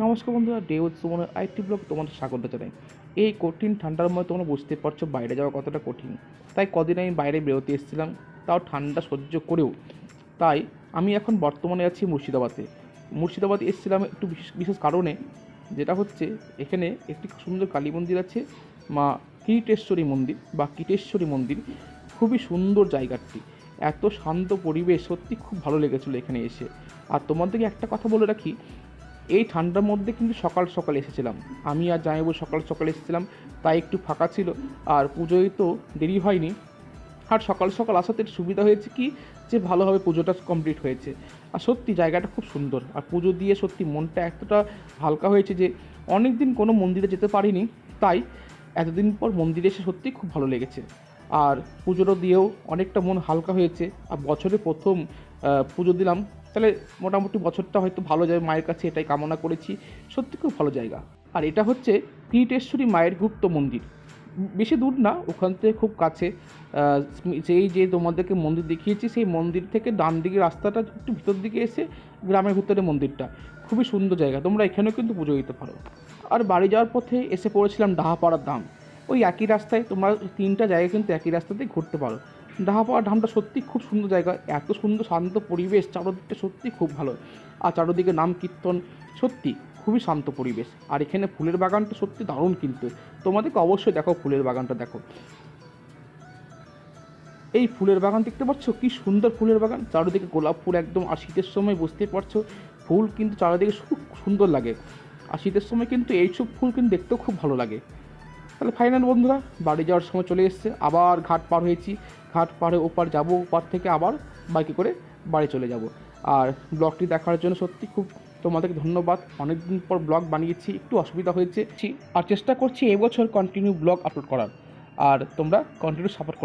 নমস্কার বন্ধুরা, day with সুমনের আইটি ব্লগ তোমাদের স্বাগত জানাই। এই কঠিন ঠান্ডার মধ্যে তোমরা বুঝতে পারছো বাইরে যাওয়া কতটা কঠিন। তাই কদিন আমি বাইরে বেরোতে এসেছিলাম, তাও ঠান্ডা সহ্য করেও। তাই আমি এখন বর্তমানে আছি মুর্শিদাবাদে এসেছিলাম একটু বিশেষ বিশেষ কারণে, যেটা হচ্ছে এখানে একটি খুব সুন্দর কালী মন্দির আছে, মা কীটেশ্বরী মন্দির। খুবই সুন্দর জায়গাটি, এত শান্ত পরিবেশ, সত্যি খুব ভালো লেগেছিলো এখানে এসে। আর তোমাদেরকে একটা কথা বলে রাখি, এই ঠান্ডার মধ্যে কিন্তু সকাল সকাল এসেছিলাম আমি আর জামাইবাবু, সকাল সকাল এসেছিলাম, তাই একটু ফাঁকা ছিল। আর পুজোয় তো দেরি হয়নি। আর সকাল সকাল আসাতে সুবিধা হয়েছে কি, যে ভালোভাবে পুজোটা কমপ্লিট হয়েছে। আর সত্যি জায়গাটা খুব সুন্দর, আর পুজো দিয়ে সত্যি মনটা এতটা হালকা হয়েছে যে অনেক দিন কোনো মন্দিরে যেতে পারিনি, তাই এতদিন পর মন্দিরে এসে সত্যি খুব ভালো লেগেছে। আর পুজোটা দিয়েও অনেকটা মন হালকা হয়েছে। আর বছরে প্রথম পুজো দিলাম, তাহলে মোটামুটি বছরটা হয়তো ভালো যাবে, মায়ের কাছে এটাই কামনা করেছি। সত্যি খুব ভালো জায়গা। আর এটা হচ্ছে কীটেশ্বরী মায়ের গুপ্ত মন্দির, বেশি দূর না, ওখান থেকে খুব কাছে। সেই যে তোমাদেরকে মন্দির দেখিয়েছি, সেই মন্দির থেকে ডান দিকে রাস্তাটা একটু ভিতর দিকে এসে গ্রামের ভিতরে মন্দিরটা, খুবই সুন্দর জায়গা। তোমরা এখানেও কিন্তু পুজো দিতে পারো। আর বাড়ি যাওয়ার পথে এসে পড়েছিলাম ডাহাপাড়ার ধাম। ওই একই রাস্তায় তোমরা তিনটা জায়গা কিন্তু একই রাস্তাতেই ঘুরতে পারো। ডাহাপাড়া ধামটা সত্যি খুব সুন্দর জায়গা, এত সুন্দর শান্ত পরিবেশ, চারদিকটা সত্যি খুব ভালো। আর চারদিকে নাম কীর্তন, সত্যি খুবই শান্ত পরিবেশ। আর এখানে ফুলের বাগানটা সত্যি দারুণ, কিন্তু তোমাদেরকে অবশ্যই দেখো, ফুলের বাগানটা দেখো। এই ফুলের বাগান দেখতে পাচ্ছ, কি সুন্দর ফুলের বাগান, চারিদিকে গোলাপ ফুল একদম। আর শীতের সময় বুঝতে পারছো, ফুল কিন্তু চারিদিকে খুব সুন্দর লাগে। আর শীতের সময় কিন্তু এইসব ফুল কিন্তু দেখতেও খুব ভালো লাগে। তাহলে ফাইনাল বন্ধুরা, বাড়ি যাওয়ার সময় চলে এসছে, আবার ঘাট পার হয়েছি। ঘাট পাড়ে ওপার যাবো, ওপার থেকে আবার বাইকে করে বাড়ি চলে যাব। আর ব্লগটি দেখার জন্য সত্যি খুব তোমাদেরকে ধন্যবাদ। অনেকদিন পর ব্লগ বানিয়েছি, একটু অসুবিধা হয়েছে। আর চেষ্টা করছি এবছর কন্টিনিউ ব্লগ আপলোড করার। আর তোমরা কন্টিনিউ সাপোর্ট করে